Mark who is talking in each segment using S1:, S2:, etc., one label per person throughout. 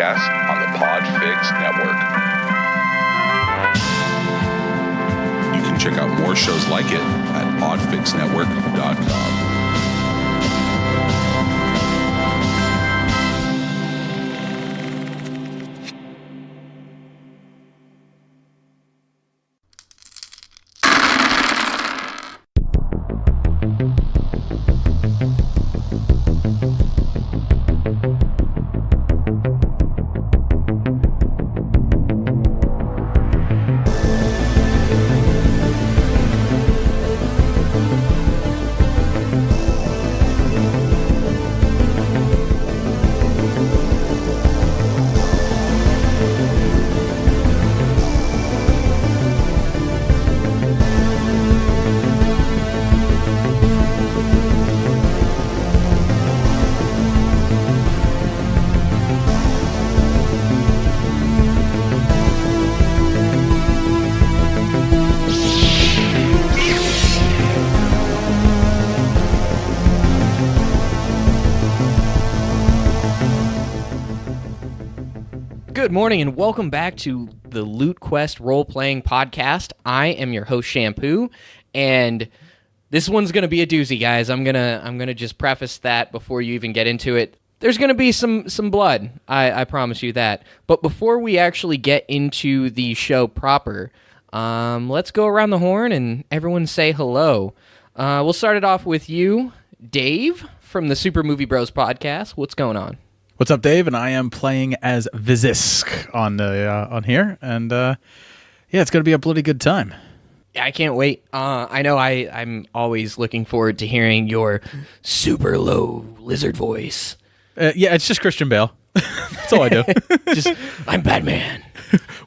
S1: podcast on the Podfix Network.
S2: You can check out more shows like it at podfixnetwork.com.
S3: Good morning and welcome back to the LootQuest role-playing podcast. I am your host Shampoo, and this one's going to be a doozy, guys. I'm gonna just preface that before you even get into it. There's going to be some blood, I promise you that. But before we actually get into the show proper, let's go around the horn and everyone say hello. We'll start it off with you, Dave, from the Super Movie Bros podcast. What's going on?
S4: What's up, Dave? And I am playing as Vizzisk on here, and it's going to be a bloody good time.
S3: Yeah, I can't wait. I know I'm always looking forward to hearing your super low lizard voice.
S4: It's just Christian Bale. That's all I do.
S3: I'm Batman.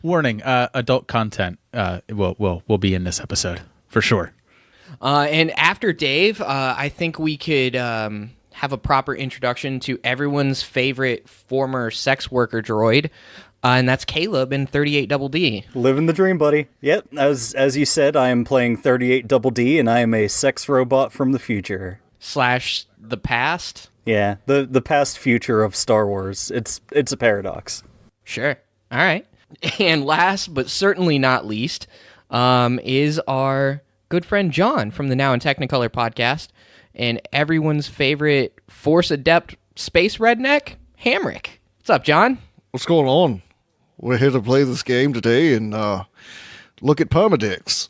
S4: Warning: adult content will be in this episode for sure.
S3: And after Dave, I think we could have a proper introduction to everyone's favorite former sex worker droid, and that's Caleb in 38 Double D.
S5: Living the dream, buddy. Yep, as you said, I am playing 38 Double D, and I am a sex robot from the future.
S3: / the past?
S5: Yeah, the past future of Star Wars. It's a paradox.
S3: Sure. All right. And last, but certainly not least, is our good friend John from the Now in Technicolor podcast, and everyone's favorite Force Adept space redneck, Hamrick. What's up, John?
S6: What's going on? We're here to play this game today and look at permadicks.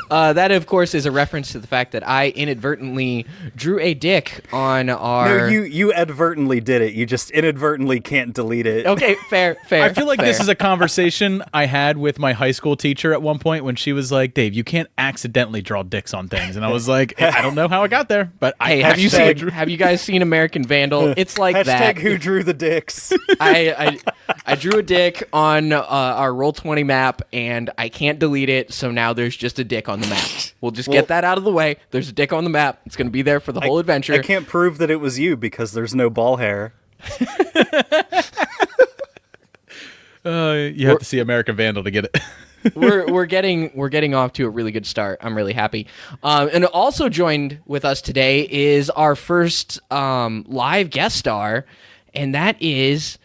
S3: That, of course, is a reference to the fact that I inadvertently drew a dick on our...
S5: No, you advertently did it. You just inadvertently can't delete it.
S3: Okay, fair.
S4: I feel like this is a conversation I had with my high school teacher at one point when she was like, Dave, you can't accidentally draw dicks on things. And I was like, I don't know how I got there, but
S3: hey, have you guys seen American Vandal? It's like that.
S5: Hashtag who drew the dicks.
S3: I drew a dick on our Roll20 map, and I can't delete it, so now there's just a dick on the map. We'll just get that out of the way. There's a dick on the map. It's going to be there for the whole adventure.
S5: I can't prove that it was you because there's no ball hair.
S4: You have to see American Vandal to get it.
S3: we're getting off to a really good start. I'm really happy. And also joined with us today is our first live guest star, and that is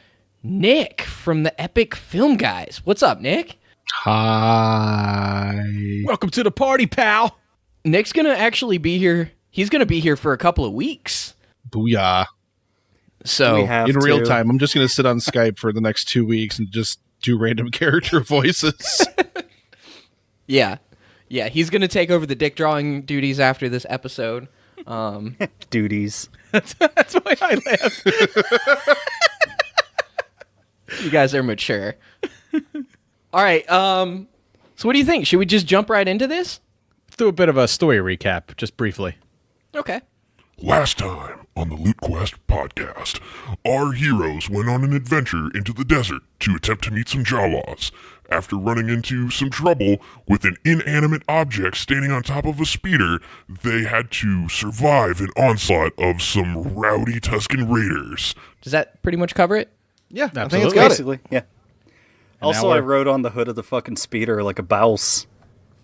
S3: Nick from the Epic Film Guys. What's up, Nick?
S6: Hi.
S4: Welcome to the party, pal.
S3: Nick's going to actually be here. He's going to be here for a couple of weeks.
S6: Booyah.
S3: So
S6: in real time, I'm just going to sit on Skype for the next 2 weeks and just do random character voices.
S3: Yeah, he's going to take over the dick drawing duties after this episode.
S5: Duties.
S4: That's why I laugh.
S3: You guys are mature. All right, so what do you think? Should we just jump right into this?
S4: Do a bit of a story recap, just briefly.
S3: Okay.
S7: Last time on the LootQuest podcast, our heroes went on an adventure into the desert to attempt to meet some Jawas. After running into some trouble with an inanimate object standing on top of a speeder, they had to survive an onslaught of some rowdy Tusken raiders.
S3: Does that pretty much cover it?
S6: Yeah,
S4: Absolutely.
S6: I think it's got
S5: Basically, yeah. Also, I rode on the hood of the fucking speeder like a bouse.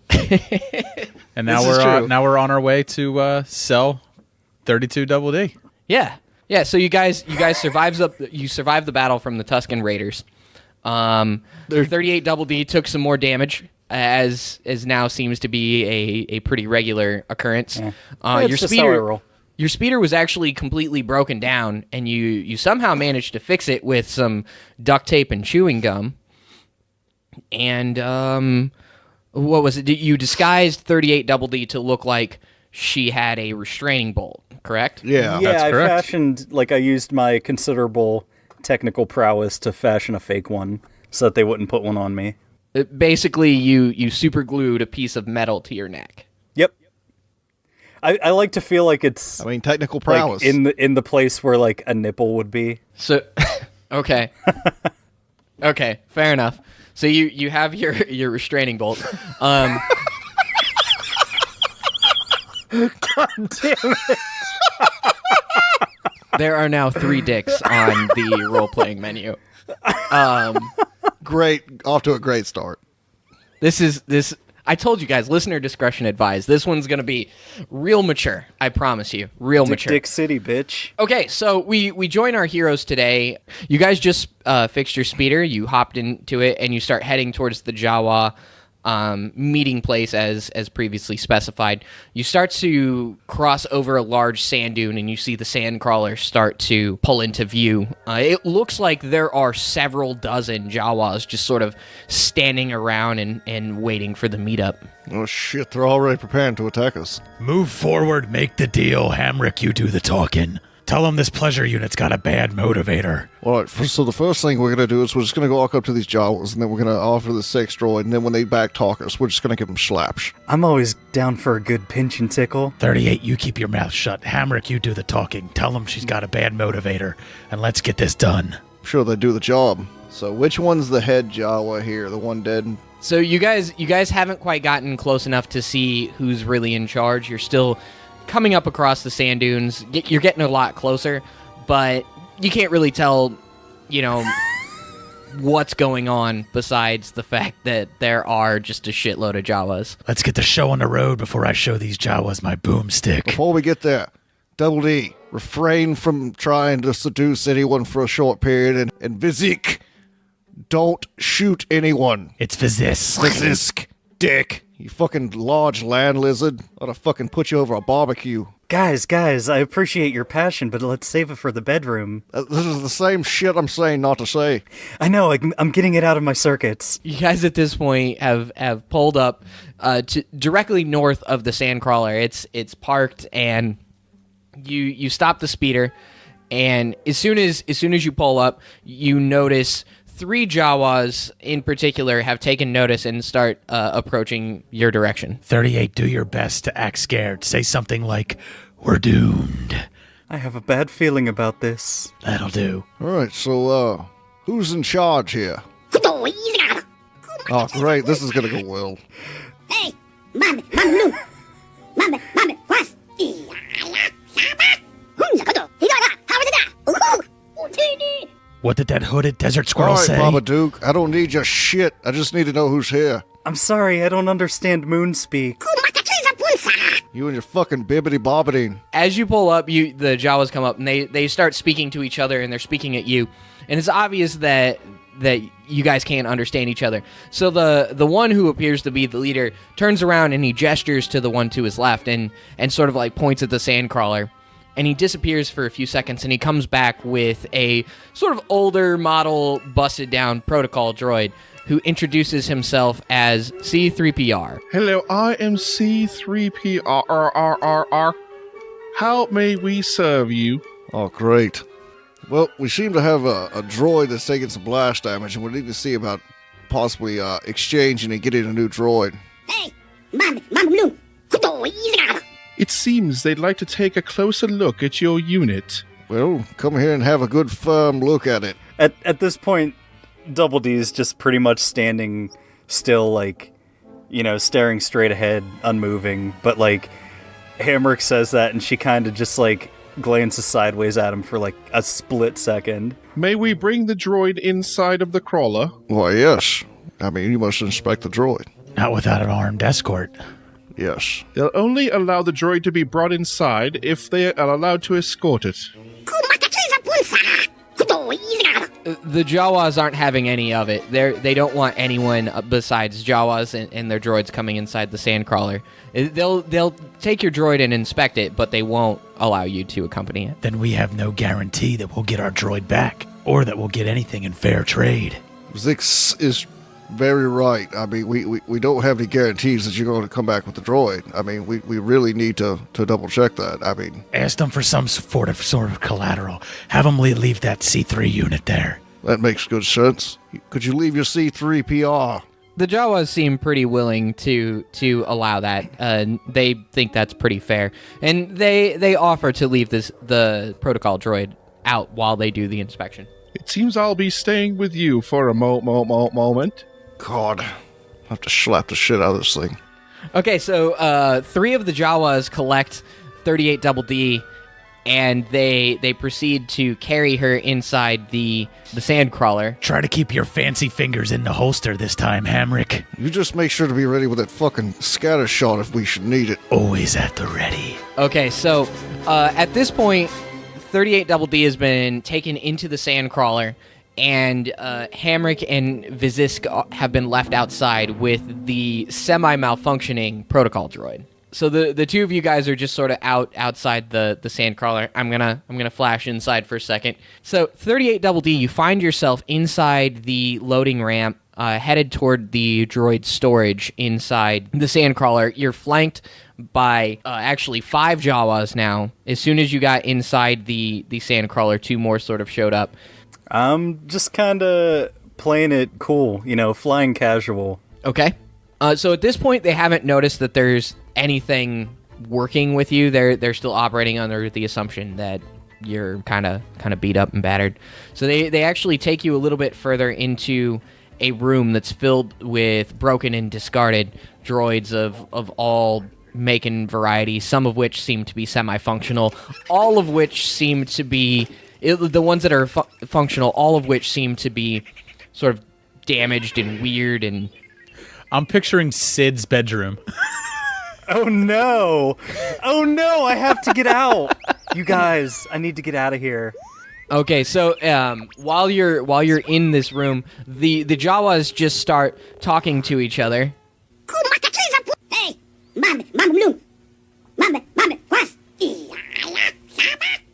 S4: And now we're on our way to sell 32 Double D.
S3: Yeah. Yeah, so you guys survive the battle from the Tusken Raiders. 38 Double D took some more damage, as now seems to be a pretty regular occurrence.
S5: Yeah. It's just how I roll.
S3: Your speeder was actually completely broken down, and you somehow managed to fix it with some duct tape and chewing gum. And what was it? You disguised 38 Double D to look like she had a restraining bolt, correct?
S6: Yeah,
S5: Yeah,
S6: that's
S5: I
S6: correct.
S5: fashioned, I used my considerable technical prowess to fashion a fake one so that they wouldn't put one on me.
S3: Basically, you super glued a piece of metal to your neck.
S5: Yep. I like to feel like it's
S8: I mean, technical prowess.
S5: in the place where a nipple would be.
S3: So, okay. Okay, fair enough. So you have your restraining bolt.
S5: God damn it.
S3: There are now 3 dicks on the role-playing menu.
S8: Great, off to a great start.
S3: This. I told you guys, listener discretion advised. This one's going to be real mature. I promise you. Real mature.
S5: Dick City, bitch.
S3: Okay, so we join our heroes today. You guys just fixed your speeder. You hopped into it, and you start heading towards the Jawa meeting place as previously specified. You start to cross over a large sand dune, and you see the sand crawlers start to pull into view. It looks like there are several dozen Jawas just sort of standing around and waiting for the meetup.
S8: Oh shit, they're already preparing to attack us.
S4: Move forward, make the deal. Hamrick, you do the talking. Tell them this pleasure unit's got a bad motivator.
S8: Alright, so the first thing we're going to do is we're just going to walk up to these Jawas, and then we're going to offer the sex droid, and then when they back talk us, we're just going to give them slaps.
S5: I'm always down for a good pinch and tickle.
S4: 38, you keep your mouth shut. Hamrick, you do the talking. Tell them she's got a bad motivator, and let's get this done.
S8: I'm sure they do the job. So which one's the head Jawa here? The one dead?
S3: So you guys haven't quite gotten close enough to see who's really in charge. You're still coming up across the sand dunes. You're getting a lot closer, but you can't really tell, what's going on besides the fact that there are just a shitload of Jawas.
S4: Let's get the show on the road before I show these Jawas my boomstick.
S8: Before we get there, Double D, refrain from trying to seduce anyone for a short period, and Vizzisk, don't shoot anyone.
S4: It's Vizzisk.
S8: Vizzisk, dick. You fucking large land lizard. Ought to fucking put you over a barbecue.
S5: Guys, I appreciate your passion, but let's save it for the bedroom.
S8: This is the same shit I'm saying not to say.
S5: I know, I'm getting it out of my circuits.
S3: You guys at this point have pulled up to directly north of the sandcrawler. It's parked, and you stop the speeder, and as soon as you pull up, you notice 3 Jawas in particular have taken notice and start approaching your direction.
S4: 38, do your best to act scared. Say something like, "We're doomed."
S5: I have a bad feeling about this.
S4: That'll do.
S8: Alright, so, who's in charge here? Oh, great, this is gonna go well.
S9: Hey, Mame, Blue. Mame, Quest.
S4: What did that hooded desert squirrel
S8: Alright,
S4: say?
S8: Baba Duke, I don't need your shit. I just need to know who's here.
S5: I'm sorry, I don't understand moon speak.
S8: You and your fucking bibbity-bobbity.
S3: As you pull up, the Jawas come up, and they start speaking to each other, and they're speaking at you. And it's obvious that you guys can't understand each other. So the one who appears to be the leader turns around, and he gestures to the one to his left and sort of like points at the sandcrawler. And he disappears for a few seconds, and he comes back with a sort of older model, busted-down protocol droid who introduces himself as C-3PR.
S6: Hello, I am C-3PRRRR. How may we serve you?
S8: Oh, great. Well, we seem to have a droid that's taking some blast damage, and we need to see about possibly exchanging and getting a new droid.
S9: Hey, Mame, Blue.
S6: It seems they'd like to take a closer look at your unit.
S8: Well, come here and have a good firm look at it.
S5: At this point, Double D's just pretty much standing still, staring straight ahead, unmoving. But, Hamrick says that, and she kind of just, glances sideways at him for, a split second.
S6: May we bring the droid inside of the crawler?
S8: Why, yes. I mean, you must inspect the droid.
S4: Not without an armed escort.
S8: Yes.
S6: They'll only allow the droid to be brought inside if they are allowed to escort it.
S3: The Jawas aren't having any of it. They don't want anyone besides Jawas and their droids coming inside the sandcrawler. They'll take your droid and inspect it, but they won't allow you to accompany it.
S10: Then we have no guarantee that we'll get our droid back, or that we'll get anything in fair trade.
S8: Zix is very right. I mean, we don't have any guarantees that you're going to come back with the droid. I mean, we really need to double check that. I mean,
S10: Ask them for some sort of collateral. Have them leave that C3 unit there.
S8: that makes good sense. Could you leave your C3PR?
S3: The Jawas seem pretty willing to allow that. They think that's pretty fair, and they offer to leave the protocol droid out while they do the inspection.
S6: It seems I'll be staying with you for a moment.
S8: God, I have to slap the shit out of this thing.
S3: Okay, so 3 of the Jawas collect 38 Double D, and they proceed to carry her inside the sandcrawler.
S10: Try to keep your fancy fingers in the holster this time, Hamrick.
S8: You just make sure to be ready with that fucking scatter shot if we should need it.
S10: Always at the ready.
S3: Okay, so at this point, 38 Double D has been taken into the sandcrawler, and Hamrick and Vizzisk have been left outside with the semi-malfunctioning protocol droid. So the two of you guys are just sort of outside the sandcrawler. I'm gonna flash inside for a second. So 38 Double D, you find yourself inside the loading ramp, headed toward the droid storage inside the sandcrawler. You're flanked by actually 5 Jawas now. As soon as you got inside the sandcrawler, 2 more sort of showed up.
S5: I'm just kind of playing it cool, flying casual.
S3: Okay. So at this point, they haven't noticed that there's anything working with you. They're still operating under the assumption that you're kind of beat up and battered. So they actually take you a little bit further into a room that's filled with broken and discarded droids of all make and variety, some of which seem to be semi-functional, all of which seem to be... the ones that are functional, all of which seem to be sort of damaged and weird. And
S4: I'm picturing Sid's bedroom.
S5: Oh no! I have to get out. You guys, I need to get out of here.
S3: Okay, so while you're in this room, the Jawas just start talking to each other.
S9: Hey, Blue. Quest.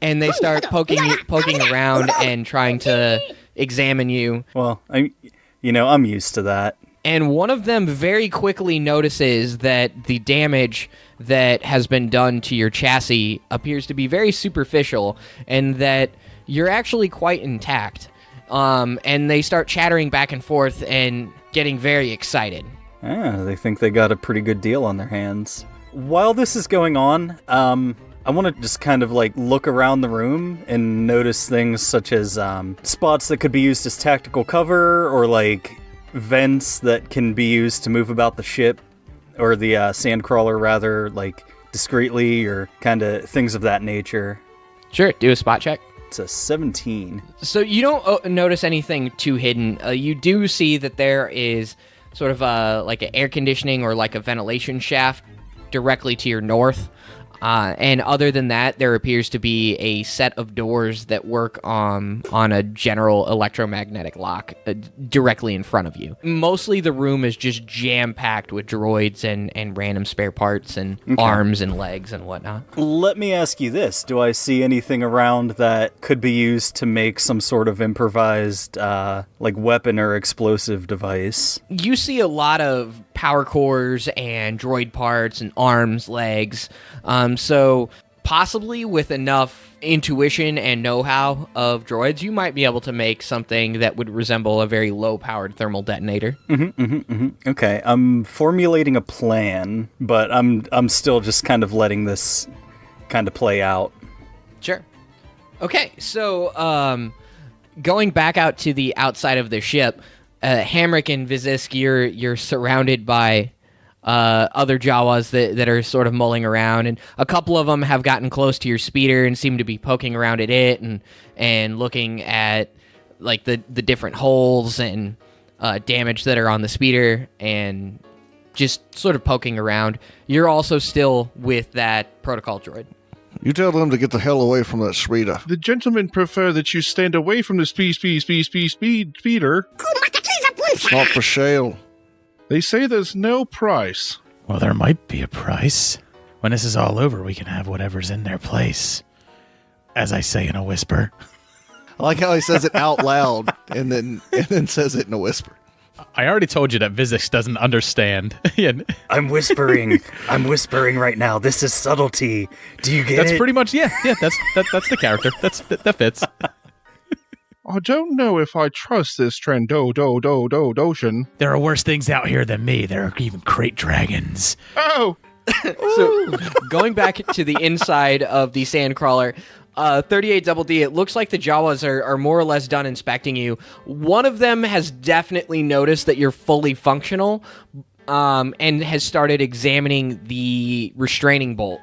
S3: And they start poking around and trying to examine you.
S5: Well, I'm used to that.
S3: And one of them very quickly notices that the damage that has been done to your chassis appears to be very superficial, and that you're actually quite intact. And they start chattering back and forth and getting very excited.
S5: They think they got a pretty good deal on their hands. While this is going on, I want to just kind of look around the room and notice things such as spots that could be used as tactical cover, or vents that can be used to move about the ship, or the sandcrawler rather, discreetly, or kind of things of that nature.
S3: Sure, do a spot check.
S5: It's a 17.
S3: So you don't notice anything too hidden. You do see that there is sort of an air conditioning or a ventilation shaft directly to your north. And other than that, there appears to be a set of doors that work on a general electromagnetic lock directly in front of you. Mostly the room is just jam-packed with droids and random spare parts and arms and legs and whatnot.
S5: Let me ask you this. Do I see anything around that could be used to make some sort of improvised weapon or explosive device?
S3: You see a lot of power cores and droid parts and arms, legs. So possibly with enough intuition and know-how of droids, you might be able to make something that would resemble a very low-powered thermal detonator.
S5: Okay, I'm formulating a plan, but I'm still just kind of letting this kind of play out.
S3: Sure. Okay, so going back out to the outside of the ship, Hamrick and Vizzisk, you're surrounded by other Jawas that are sort of mulling around, and a couple of them have gotten close to your speeder and seem to be poking around at it and looking at the different holes and damage that are on the speeder and just sort of poking around. You're also still with that protocol droid.
S8: You tell them to get the hell away from that speeder.
S6: The gentlemen prefer that you stand away from the speeder.
S8: It's not for sale.
S6: They say there's no price.
S10: Well, there might be a price. When this is all over, we can have whatever's in their place. As I say in a whisper.
S8: I like how he says it out loud and then says it in a whisper.
S4: I already told you that Vizzisk doesn't understand.
S5: I'm whispering. I'm whispering right now. This is subtlety. Do you get it?
S4: That's pretty much, yeah, that's the character. That fits.
S6: I don't know if I trust this Trandoshan.
S10: There are worse things out here than me. There are even crate dragons.
S6: Oh!
S3: So, going back to the inside of the sandcrawler, 38 Double D, it looks like the Jawas are more or less done inspecting you. One of them has definitely noticed that you're fully functional, and has started examining the restraining bolt.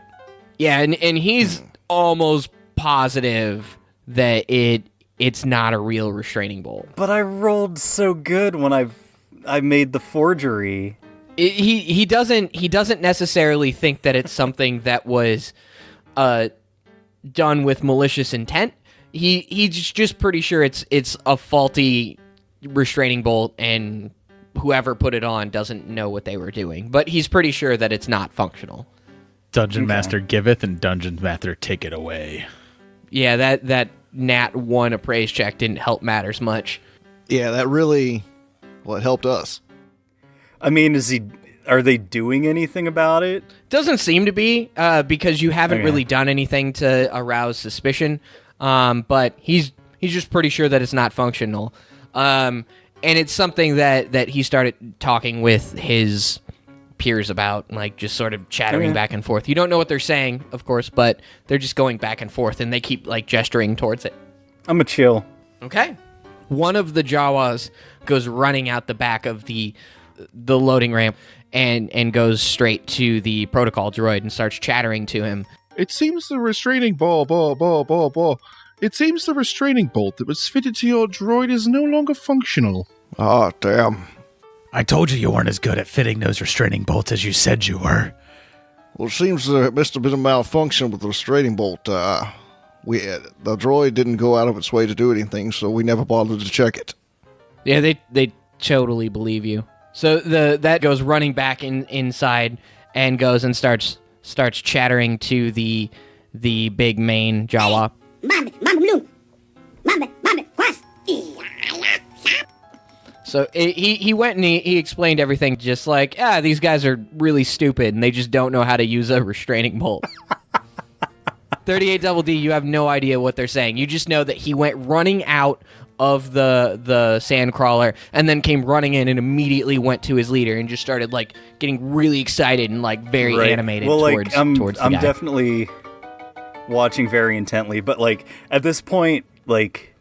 S3: Yeah, and he's almost positive that it's not a real restraining bolt.
S5: But I rolled so good when I made the forgery.
S3: He doesn't necessarily think that it's something that was done with malicious intent. He's just pretty sure it's a faulty restraining bolt, and whoever put it on doesn't know what they were doing. But he's pretty sure that it's not functional.
S4: Dungeon Master giveth and Dungeon Master taketh away.
S3: Yeah, that Nat 1 appraise check didn't help matters much.
S8: Yeah, that really helped us.
S5: I mean, are they doing anything about it?
S3: Doesn't seem to be, because you haven't really done anything to arouse suspicion. But he's just pretty sure that it's not functional. And it's something that he started talking with his peers about, like just sort of chattering back and forth. You don't know what they're saying, of course, but they're just going back and forth, and they keep like gesturing towards it.
S5: I'm a chill.
S3: Okay. One of the Jawas goes running out the back of the loading ramp and goes straight to the protocol droid and starts chattering to him.
S6: It seems the restraining It seems the restraining bolt that was fitted to your droid is no longer functional.
S8: Ah, damn.
S10: I told you weren't as good at fitting those restraining bolts as you said you were.
S8: Well, it seems there must have been a malfunction with the restraining bolt. The droid didn't go out of its way to do anything, so we never bothered to check it.
S3: Yeah, they totally believe you. So that goes running back inside and goes and starts chattering to the big main Jawa. So he went and he explained everything, just like, these guys are really stupid and they just don't know how to use a restraining bolt. 38 Double D, you have no idea what they're saying. You just know that he went running out of the sandcrawler and then came running in and immediately went to his leader and just started like getting really excited and like very animated towards the guy.
S5: I'm definitely watching very intently, but like at this point, like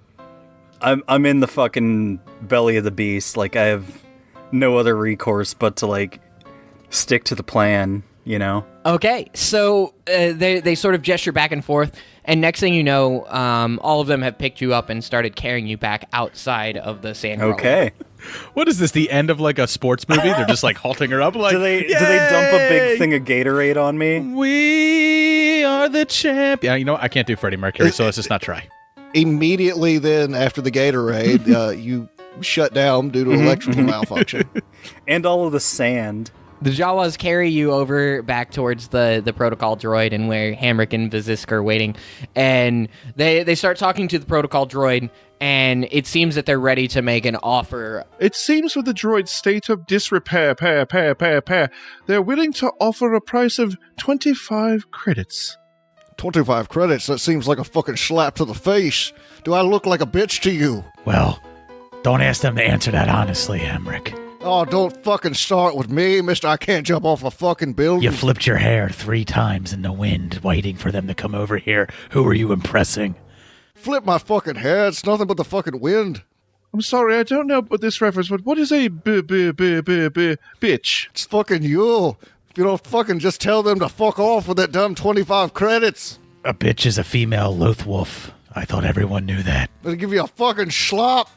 S5: I'm in the fucking belly of the beast. Like I have no other recourse but to like stick to the plan, you know?
S3: Okay, so they sort of gesture back and forth, and next thing you know, all of them have picked you up and started carrying you back outside of the sandcrawler.
S5: Okay.
S4: What is this, the end of like a sports movie? They're just like halting her up like,
S5: do they dump a big thing of Gatorade on me?
S4: We are the champ. Yeah, you know what? I can't do Freddie Mercury, so let's just not try.
S8: Immediately then, after the Gatorade, you shut down due to electrical malfunction.
S5: And all of the sand.
S3: The Jawas carry you over back towards the protocol droid and where Hamrick and Vizzisk are waiting. And they start talking to the protocol droid, and it seems that they're ready to make an offer.
S6: It seems with the droid's state of disrepair, they're willing to offer a price of 25 credits.
S8: 25 credits? That seems like a fucking slap to the face. Do I look like a bitch to you?
S10: Well, don't ask them to answer that honestly, Hamrick.
S8: Oh, don't fucking start with me, mister. I can't jump off a fucking building.
S10: You flipped your hair 3 times in the wind, waiting for them to come over here. Who are you impressing?
S8: Flip my fucking hair. It's nothing but the fucking wind.
S6: I'm sorry, I don't know what this reference, but what is a bitch?
S8: It's fucking you. If you don't fucking just tell them to fuck off with that dumb 25 credits.
S10: A bitch is a female loath wolf. I thought everyone knew that.
S8: They'll give you a fucking slap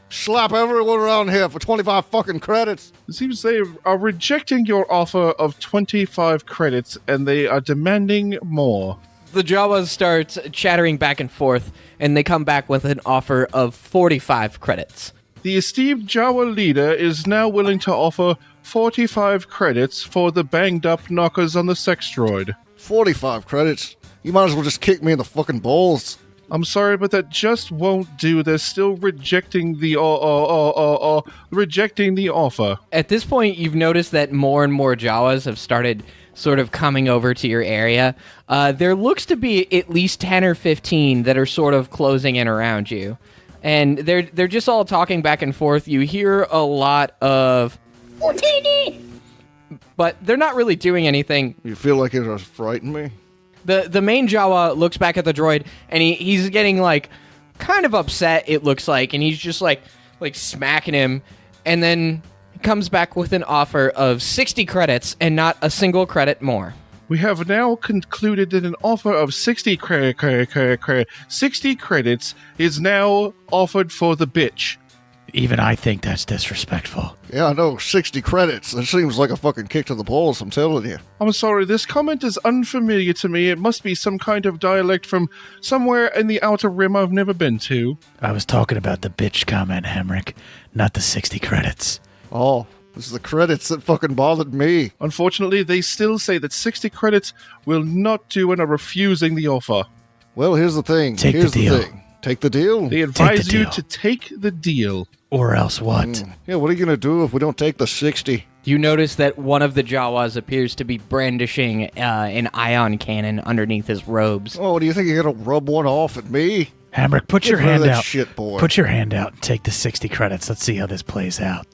S8: everyone around here for 25 fucking credits.
S6: It seems they are rejecting your offer of 25 credits, and they are demanding more.
S3: the Jawas start chattering back and forth, and they come back with an offer of 45 credits.
S6: The esteemed Jawa leader is now willing to offer 45 credits for the banged-up knockers on the sex droid.
S8: 45 credits? You might as well just kick me in the fucking balls.
S6: I'm sorry, but that just won't do. They're still rejecting the rejecting the offer.
S3: At this point, you've noticed that more and more Jawas have started sort of coming over to your area. There looks to be at least 10 or 15 that are sort of closing in around you. And they're just all talking back and forth. You hear a lot of... But they're not really doing anything.
S8: You feel like it was frightened me?
S3: The main Jawa looks back at the droid, and he's getting, like, kind of upset, it looks like. And he's just, like smacking him. And then comes back with an offer of 60 credits and not a single credit more.
S6: We have now concluded that an offer of 60 credits is now offered for the bitch.
S10: Even I think that's disrespectful.
S8: Yeah, I know, 60 credits. That seems like a fucking kick to the balls, I'm telling you.
S6: I'm sorry, this comment is unfamiliar to me. It must be some kind of dialect from somewhere in the Outer Rim I've never been to.
S10: I was talking about the bitch comment, Hamrick, not the 60 credits.
S8: Oh, this is the credits that fucking bothered me.
S6: Unfortunately, they still say that 60 credits will not do and are refusing the offer.
S8: Well, here's the thing.
S10: Take the deal.
S8: Take the deal?
S6: They advise you to take the deal.
S10: Or else what?
S8: Yeah, what are you going to do if we don't take the 60?
S3: You notice that one of the Jawas appears to be brandishing an ion cannon underneath his robes.
S8: Oh, do you think you're going to rub one off at me?
S10: Hamrick, put your hand out.
S8: Shit, boy.
S10: Put your hand out and take the 60 credits. Let's see how this plays out.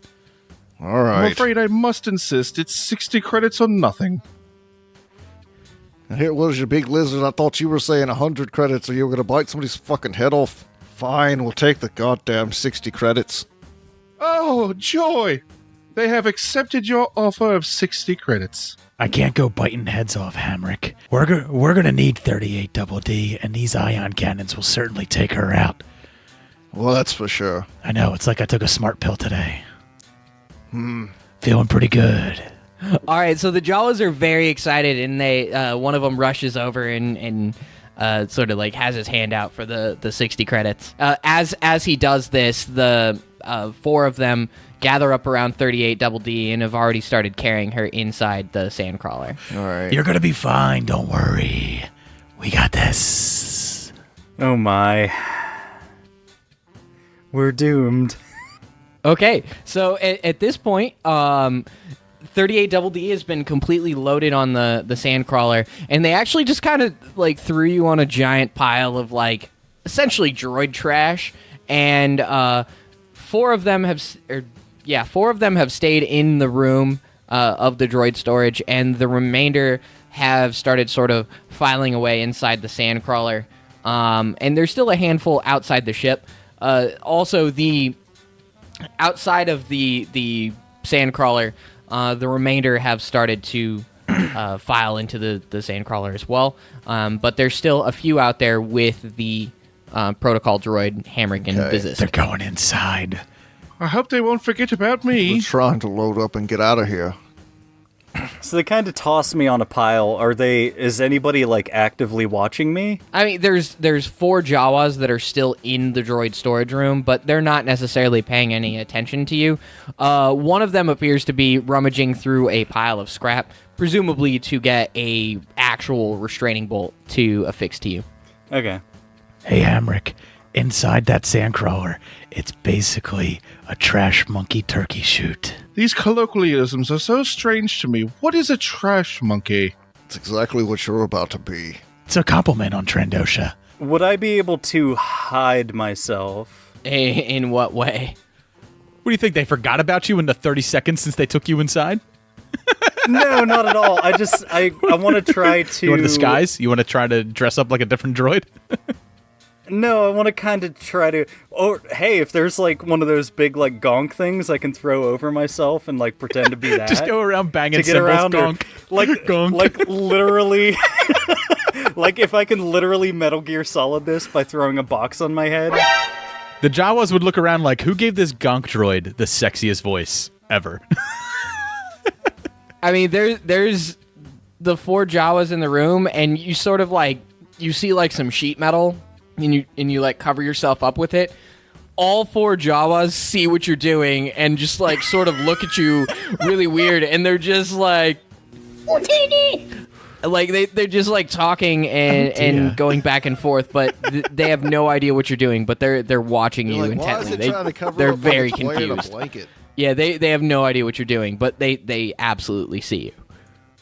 S8: All right.
S6: I'm afraid I must insist. It's 60 credits or nothing.
S8: And here was your big lizard. I thought you were saying 100 credits or you were going to bite somebody's fucking head off. Fine, we'll take the goddamn 60 credits.
S6: Oh, joy! They have accepted your offer of 60 credits.
S10: I can't go biting heads off, Hamrick. We're gonna need 38 Double D, and these ion cannons will certainly take her out.
S8: Well, that's for sure.
S10: I know, it's like I took a smart pill today. Feeling pretty good.
S3: All right, so the Jawas are very excited, and they one of them rushes over and sort of like has his hand out for the 60 credits. As he does this, the 4 of them gather up around 38 Double D and have already started carrying her inside the sandcrawler.
S8: All right.
S10: You're gonna be fine, don't worry. We got this.
S5: Oh my. We're doomed.
S3: Okay, so at this point, 38 Double D has been completely loaded on the sandcrawler, and they actually just kind of like threw you on a giant pile of like essentially droid trash, and 4 of them have stayed in the room of the droid storage, and the remainder have started sort of filing away inside the sandcrawler, and there's still a handful outside the ship. Also, the outside of the sandcrawler, the remainder have started to file into the sandcrawler as well. But there's still a few out there with the protocol droid Hamrick and Vizzisk.
S10: They're going inside.
S6: I hope they won't forget about me.
S8: We're trying to load up and get out of here.
S5: So they kind of toss me on a pile. Is anybody like actively watching me?
S3: I mean, there's 4 Jawas that are still in the droid storage room, but they're not necessarily paying any attention to you. One of them appears to be rummaging through a pile of scrap, presumably to get a actual restraining bolt to affix to you.
S5: Okay.
S10: Hey, Hamrick, inside that sandcrawler, it's basically a trash monkey turkey shoot.
S6: These colloquialisms are so strange to me. What is a trash monkey?
S8: It's exactly what you're about to be.
S10: It's a compliment on Trandosha.
S5: Would I be able to hide myself?
S3: In what way?
S4: What do you think? They forgot about you in the 30 seconds since they took you inside?
S5: No, not at all. I want to try to...
S4: You want to disguise? You want to try to dress up like a different droid?
S5: No, I want to kind of try to... Oh, hey, if there's, like, one of those big, like, gonk things I can throw over myself and, like, pretend to be that.
S4: Just go around banging
S5: to get
S4: symbols,
S5: around
S4: gonk.
S5: Like,
S4: Gonk.
S5: like, literally... like, if I can literally Metal Gear Solid this by throwing a box on my head.
S4: The Jawas would look around like, who gave this gonk droid the sexiest voice ever?
S3: I mean, there's the 4 Jawas in the room, and you sort of like you see like some sheet metal, and you like cover yourself up with it. All 4 Jawas see what you're doing and just like sort of look at you really weird, and they're just like they're just like talking and going back and forth, but they have no idea what you're doing, but they're watching you
S8: like,
S3: intently.
S8: Why is it trying to cover
S3: They're
S8: up
S3: very
S8: like a toy in a
S3: confused.
S8: blanket?
S3: Yeah, they have no idea what you're doing, but they absolutely see you.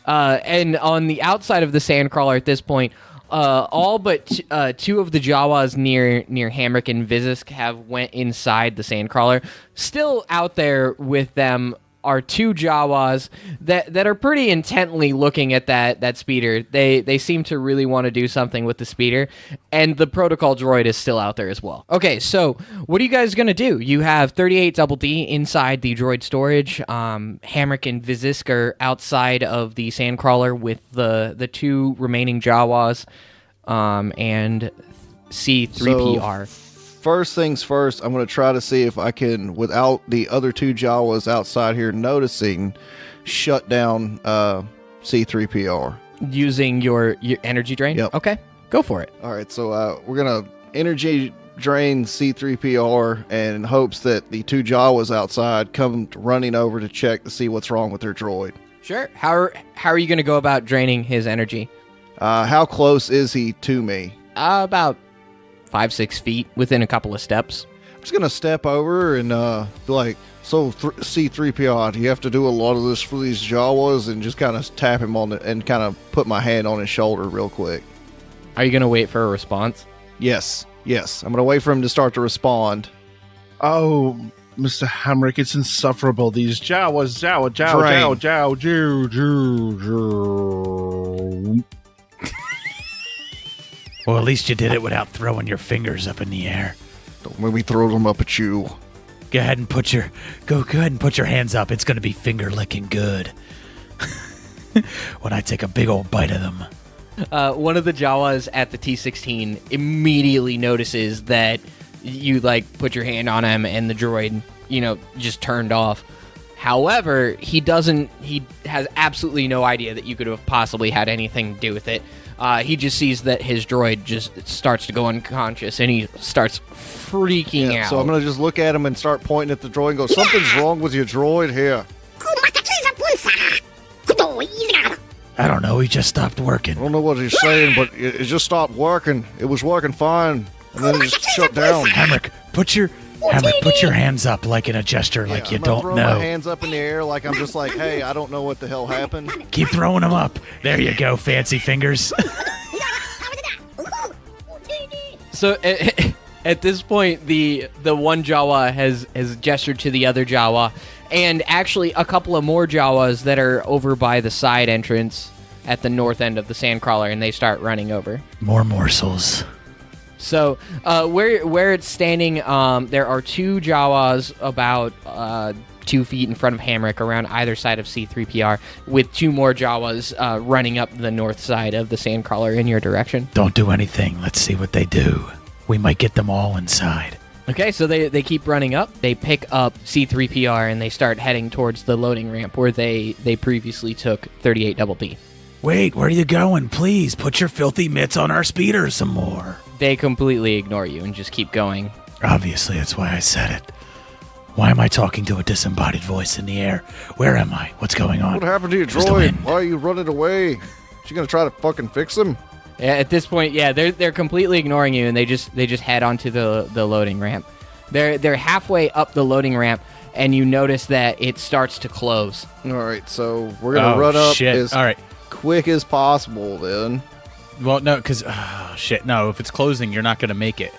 S3: And on the outside of the sandcrawler at this point, all but 2 of the Jawas near Hamrick and Vizzisk have went inside the sandcrawler. Still out there with them are 2 Jawas that are pretty intently looking at that speeder. They seem to really want to do something with the speeder, and the protocol droid is still out there as well. Okay, so what are you guys gonna do? You have 38 Double D inside the droid storage. Hamrick and Vizzisk are outside of the sandcrawler with the 2 remaining Jawas, and C3PR.
S8: So, first things first, I'm going to try to see if I can, without the other 2 Jawas outside here noticing, shut down C3PR.
S3: Using your energy drain?
S8: Yep.
S3: Okay, go for it.
S8: All right, so we're going to energy drain C3PR in hopes that the 2 Jawas outside come running over to check to see what's wrong with their droid.
S3: Sure. How are you going to go about draining his energy?
S8: How close is he to me?
S3: About 5-6 feet, within a couple of steps.
S8: I'm just going to step over and be like, so C3PO, do you have to do a lot of this for these Jawas? And just kind of tap him on and kind of put my hand on his shoulder real quick.
S3: Are you going to wait for a response?
S8: Yes. I'm going to wait for him to start to respond.
S6: Oh, Mr. Hamrick, it's insufferable. These Jawas, Jaw.
S10: Well, at least you did it without throwing your fingers up in the air.
S8: Don't make me throw them up at you.
S10: Go ahead and put your hands up. It's going to be finger licking good. When I take a big old bite of them.
S3: One of the Jawas at the T-16 immediately notices that you like put your hand on him and the droid, just turned off. However, he has absolutely no idea that you could have possibly had anything to do with it. He just sees that his droid just starts to go unconscious, and he starts freaking out.
S8: So I'm going to just look at him and start pointing at the droid and go, something's wrong with your droid here.
S10: I don't know, he just stopped working.
S8: I don't know what he's saying, but it just stopped working. It was working fine, and then it just shut down.
S10: Hamrick, put your hands up like in a gesture, like you don't
S8: throw
S10: know.
S8: My hands up in the air like I'm just like, hey, I don't know what the hell happened.
S10: Keep throwing them up. There you go, fancy fingers.
S3: So at this point, the one Jawa has gestured to the other Jawa, and actually a couple of more Jawas that are over by the side entrance at the north end of the sandcrawler, and they start running over.
S10: More morsels.
S3: So where it's standing, there are 2 Jawas about 2 feet in front of Hamrick around either side of C3PR, with 2 more Jawas running up the north side of the sandcrawler in your direction.
S10: Don't do anything. Let's see what they do. We might get them all inside.
S3: Okay, so they keep running up. They pick up C3PR, and they start heading towards the loading ramp where they previously took 38 Double D.
S10: Wait, where are you going? Please, put your filthy mitts on our speeder some more.
S3: They completely ignore you and just keep going.
S10: Obviously, that's why I said it. Why am I talking to a disembodied voice in the air? Where am I? What's going on?
S8: What happened to your
S10: Where's the
S8: droid?
S10: wind?
S8: Why are you running away? You gonna try to fucking fix him?
S3: Yeah, at this point, yeah, they're completely ignoring you, and they just head onto the loading ramp. They're halfway up the loading ramp, and you notice that it starts to close.
S8: All right, so we're gonna run up as
S4: All right.
S8: quick as possible then.
S4: Well, no, because no. If it's closing, you're not gonna make it.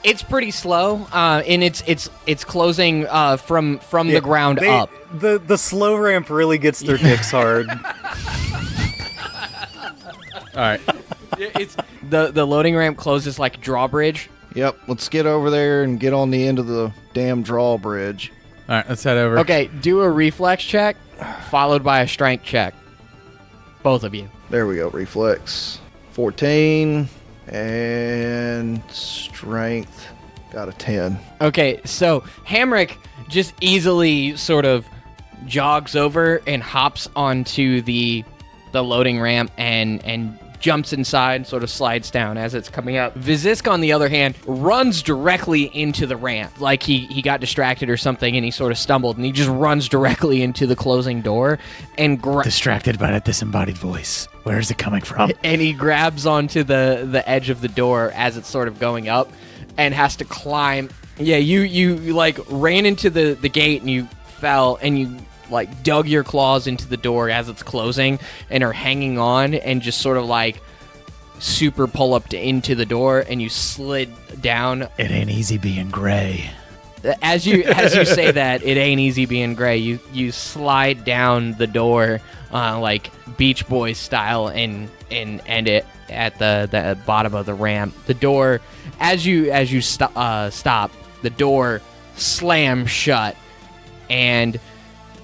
S3: It's pretty slow, and it's closing from the ground up.
S5: The slow ramp really gets their dicks hard.
S4: All right.
S3: It's the loading ramp closes like a drawbridge.
S8: Yep, let's get over there and get on the end of the damn drawbridge.
S4: All right, let's head over.
S3: Okay, do a reflex check, followed by a strength check. Both of you.
S8: There we go, reflex. 14, and strength, got a 10.
S3: Okay, so Hamrick just easily sort of jogs over and hops onto the loading ramp and jumps inside, sort of slides down as it's coming up. Vizzisk, on the other hand, runs directly into the ramp. Like he got distracted or something, and he sort of stumbled, and he just runs directly into the closing door and
S10: Distracted by that disembodied voice. Where is it coming from?
S3: And he grabs onto the edge of the door as it's sort of going up and has to climb. Yeah, you like ran into the gate and you fell and you like dug your claws into the door as it's closing and are hanging on and just sort of like super pull up into the door, and you slid down.
S10: It ain't easy being gray.
S3: As you say that, it ain't easy being gray. You slide down the door like Beach Boys style and end it at the bottom of the ramp. The door, as you stop, the door slams shut, and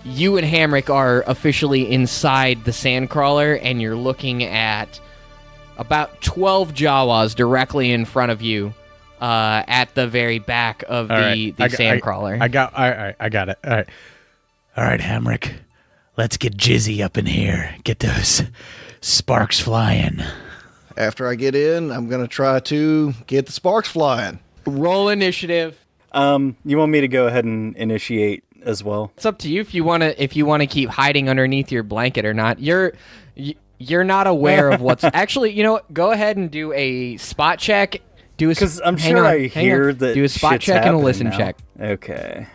S3: you and Hamrick are officially inside the sandcrawler, and you're looking at about 12 Jawas directly in front of you at the very back of the sandcrawler.
S4: I got it.
S10: All right, Hamrick. Let's get jizzy up in here. Get those sparks flying.
S8: After I get in, I'm going to try to get the sparks flying.
S3: Roll initiative.
S5: You want me to go ahead and initiate as well?
S3: It's up to you if you want to keep hiding underneath your blanket or not. You're not aware of what's actually. You know what? Go ahead and do a spot check.
S5: Because I'm sure I hear that.
S3: Do a spot check and a listen
S5: now.
S3: check.
S5: Okay.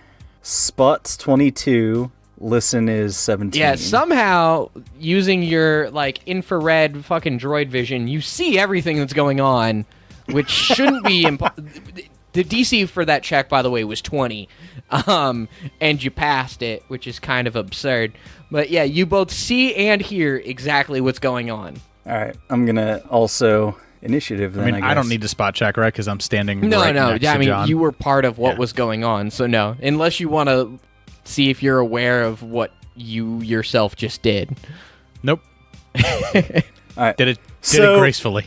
S5: Spot's 22. Listen is 17.
S3: Yeah, somehow using your like infrared fucking droid vision, you see everything that's going on, which shouldn't be. The DC for that check, by the way, was 20, and you passed it, which is kind of absurd. But yeah, you both see and hear exactly what's going on.
S5: All right, I'm gonna also initiative. Then, I guess.
S4: I don't need to spot check, right? Because I'm standing.
S3: No,
S4: right next to John.
S3: You were part of what was going on, so no. Unless you want to see if you're aware of what you yourself just did.
S4: Nope.
S5: All right.
S4: Did it gracefully.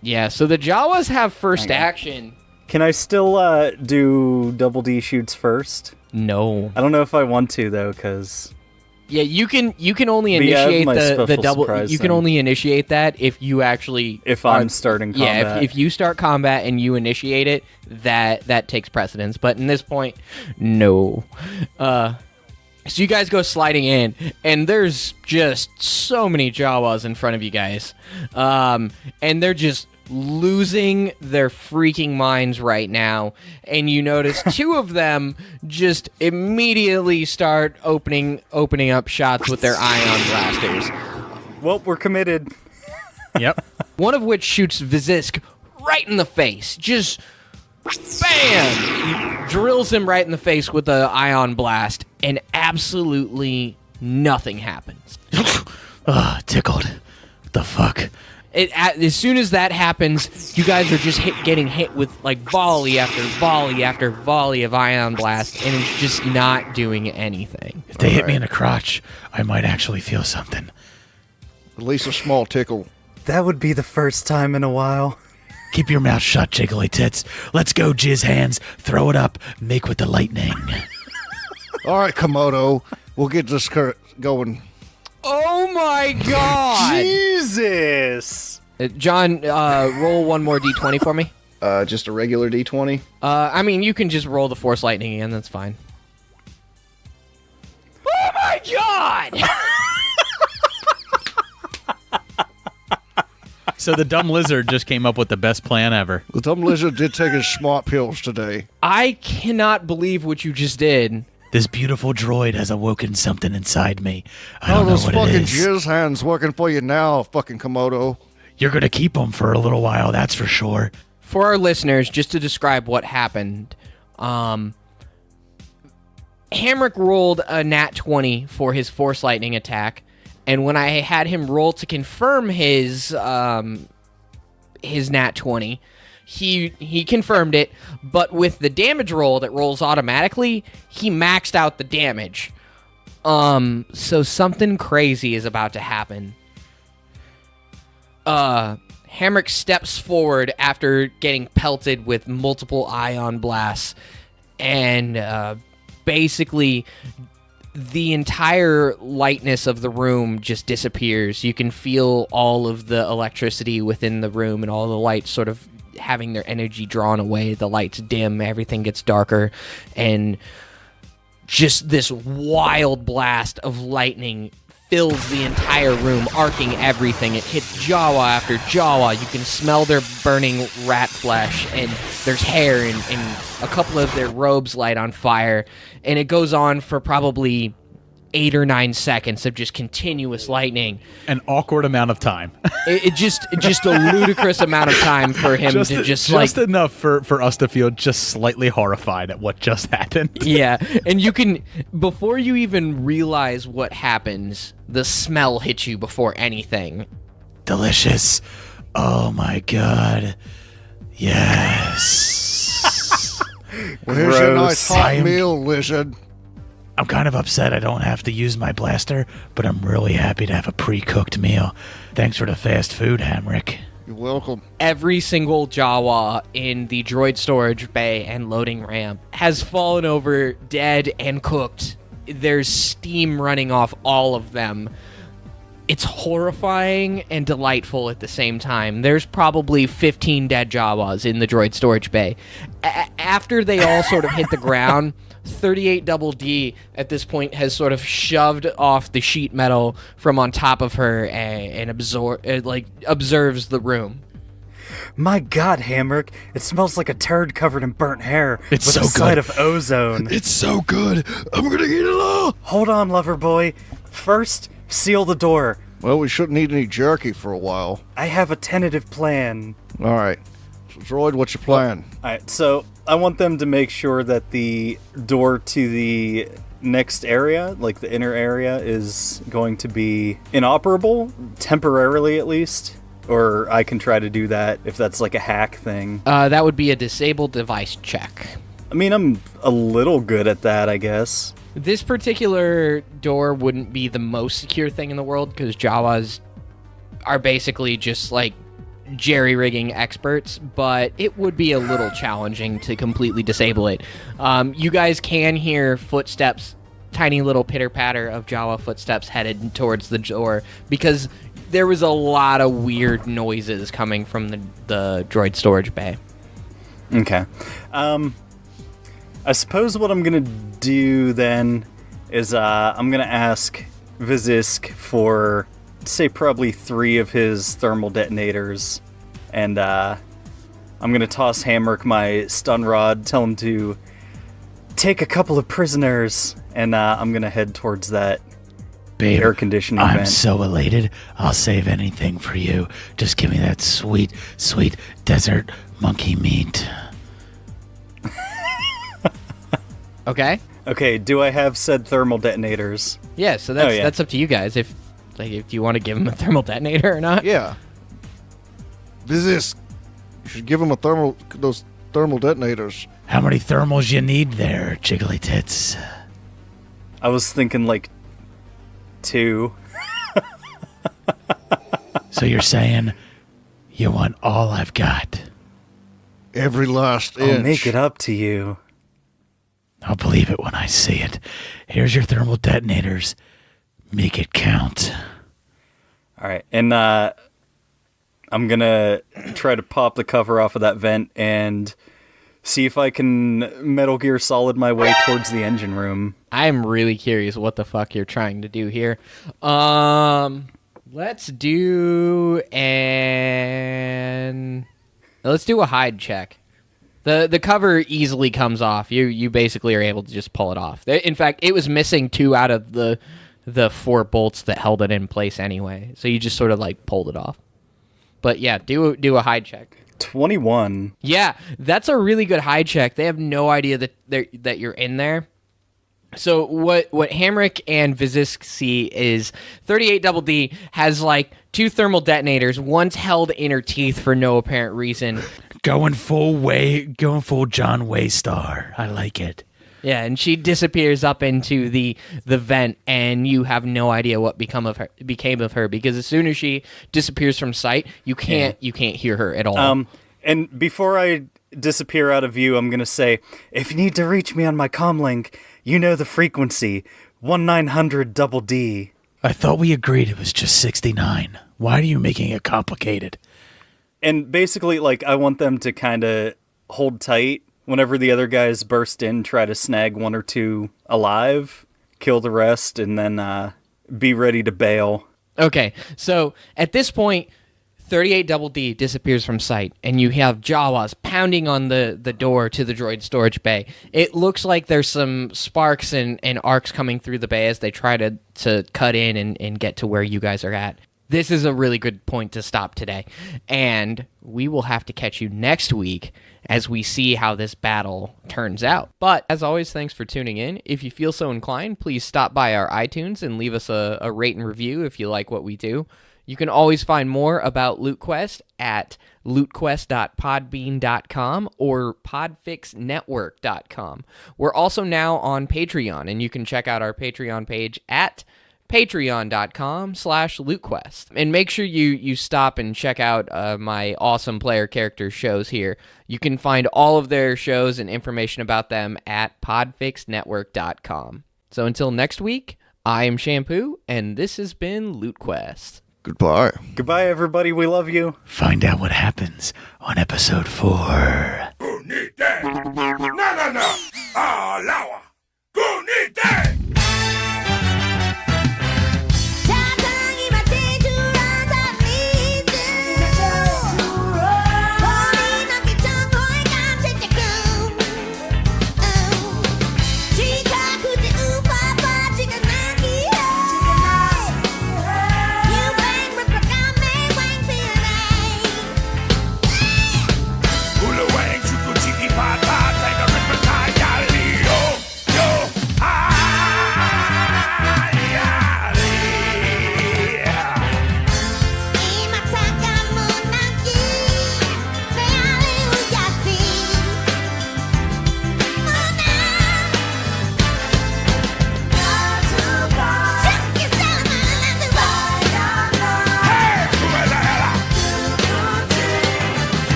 S3: Yeah. So the Jawas have first action.
S5: Can I still do double D shoots first?
S3: No.
S5: I don't know if I want to though, because.
S3: Yeah, you can only initiate the double. You can only initiate that if you actually.
S5: If I'm starting combat.
S3: Yeah, if you start combat and you initiate it, that takes precedence. But in this point, no. So you guys go sliding in, and there's just so many Jawas in front of you guys, and they're just losing their freaking minds right now. And you notice two of them just immediately start opening up shots with their ion blasters.
S5: Well, we're committed.
S4: Yep.
S3: One of which shoots Vizzisk right in the face. Just bam! Drills him right in the face with the ion blast, and absolutely nothing happens.
S10: Tickled. What the fuck?
S3: As soon as that happens, you guys are just getting hit with like volley after volley after volley of ion blast, and it's just not doing anything.
S10: If they hit me in the crotch, I might actually feel something.
S8: At least a small tickle.
S5: That would be the first time in a while.
S10: Keep your mouth shut, jiggly tits. Let's go, jizz hands. Throw it up. Make with the lightning.
S8: All right, Komodo. We'll get this going.
S3: Oh my god!
S5: Jesus!
S3: John, roll one more d20 for me.
S8: Just a regular d20?
S3: I mean, you can just roll the Force Lightning again, that's fine. Oh my god!
S4: So the dumb lizard just came up with the best plan ever.
S8: The dumb lizard did take his smart pills today.
S3: I cannot believe what you just did.
S10: This beautiful droid has awoken something inside me. I don't know what it is.
S8: Those fucking jizz hands working for you now, fucking Komodo.
S10: You're going to keep them for a little while, that's for sure.
S3: For our listeners, just to describe what happened, Hamrick rolled a nat 20 for his Force Lightning attack, and when I had him roll to confirm his nat 20, he confirmed it, but with the damage roll that rolls automatically, he maxed out the damage. So something crazy is about to happen. Hamrick steps forward after getting pelted with multiple ion blasts, and basically the entire lightness of the room just disappears. You can feel all of the electricity within the room and all the lights sort of having their energy drawn away. The lights dim, everything gets darker, and just this wild blast of lightning fills the entire room, arcing everything. It hits Jawa after Jawa. You can smell their burning rat flesh, and there's hair, and a couple of their robes light on fire. And it goes on for probably 8 or 9 seconds of just continuous lightning.
S4: An awkward amount of time.
S3: It just a ludicrous amount of time for him to just
S4: enough for us to feel just slightly horrified at what just happened.
S3: Yeah, and you can, before you even realize what happens, the smell hits you before anything.
S10: Delicious. Oh my god. Yes.
S8: Where's your nice hot meal, lizard?
S10: I'm kind of upset I don't have to use my blaster, but I'm really happy to have a pre-cooked meal. Thanks for the fast food, Hamrick.
S8: You're welcome.
S3: Every single Jawa in the droid storage bay and loading ramp has fallen over dead and cooked. There's steam running off all of them. It's horrifying and delightful at the same time. There's probably 15 dead Jawas in the droid storage bay. After they all sort of hit the ground, 38 Double D at this point has sort of shoved off the sheet metal from on top of her and observes the room.
S5: My God, Hamrick, it smells like a turd covered in burnt hair with
S10: so
S5: a side
S10: good.
S5: of ozone.
S10: It's so good. I'm gonna eat it all.
S5: Hold on, lover boy. First, seal the door.
S8: Well, we shouldn't eat any jerky for a while.
S5: I have a tentative plan.
S8: All right. So, Droid, what's your plan?
S5: All right, so I want them to make sure that the door to the next area, like the inner area, is going to be inoperable, temporarily at least. Or I can try to do that if that's like a hack thing.
S3: That would be a disabled device check.
S5: I mean, I'm a little good at that, I guess.
S3: This particular door wouldn't be the most secure thing in the world because Jawas are basically just like jerry-rigging experts, but it would be a little challenging to completely disable it. You guys can hear footsteps, tiny little pitter-patter of Jawa footsteps headed towards the door because there was a lot of weird noises coming from the droid storage bay.
S5: Okay. I suppose what I'm going to do then is I'm going to ask Vizzisk for, say, probably 3 of his thermal detonators. And I'm going to toss Hamrick my stun rod, tell him to take a couple of prisoners, and I'm going to head towards that air conditioning
S10: I'm
S5: vent.
S10: so elated. I'll save anything for you. Just give me that sweet, sweet desert monkey meat.
S3: Okay.
S5: Okay, do I have said thermal detonators?
S3: Yeah, so that's up to you guys if you want to give him a thermal detonator or not.
S8: Yeah. Vizzisk, you should give him those thermal detonators.
S10: How many thermals you need there, Jiggly Tits?
S5: I was thinking like 2.
S10: So you're saying you want all I've got?
S8: Every last inch.
S5: I'll make it up to you.
S10: I'll believe it when I see it. Here's your thermal detonators. Make it count.
S5: All right, and I'm going to try to pop the cover off of that vent and see if I can Metal Gear Solid my way towards the engine room.
S3: I'm really curious what the fuck you're trying to do here. Let's do a hide check. The cover easily comes off. You basically are able to just pull it off. In fact, it was missing 2 out of the 4 bolts that held it in place anyway. So you just sort of like pulled it off. But yeah, do a hide check.
S5: 21.
S3: Yeah, that's a really good hide check. They have no idea that you're in there. So what Hamrick and Vizzisk see is 38 Double D has like 2 thermal detonators. One's held in her teeth for no apparent reason.
S10: Going full John Waystar. I like it.
S3: Yeah, and she disappears up into the vent, and you have no idea what became of her because as soon as she disappears from sight, you can't hear her at all.
S5: And before I disappear out of view, I'm gonna say, if you need to reach me on my comlink, you know the frequency. 1900 double D.
S10: I thought we agreed it was just 69. Why are you making it complicated?
S5: And basically, like, I want them to kind of hold tight whenever the other guys burst in, try to snag one or two alive, kill the rest, and then be ready to bail.
S3: Okay, so at this point, 38 Double D disappears from sight, and you have Jawas pounding on the door to the droid storage bay. It looks like there's some sparks and arcs coming through the bay as they try to cut in and get to where you guys are at. This is a really good point to stop today, and we will have to catch you next week as we see how this battle turns out. But, as always, thanks for tuning in. If you feel so inclined, please stop by our iTunes and leave us a rate and review if you like what we do. You can always find more about LootQuest at lootquest.podbean.com or podfixnetwork.com. We're also now on Patreon, and you can check out our Patreon page at patreon.com/lootquest. And make sure you stop and check out my awesome player character shows here. You can find all of their shows and information about them at podfixnetwork.com. So until next week, I am Shampoo, and this has been LootQuest.
S8: Goodbye.
S5: Goodbye, everybody. We love you.
S10: Find out what happens on episode 4.
S7: Who need that? No.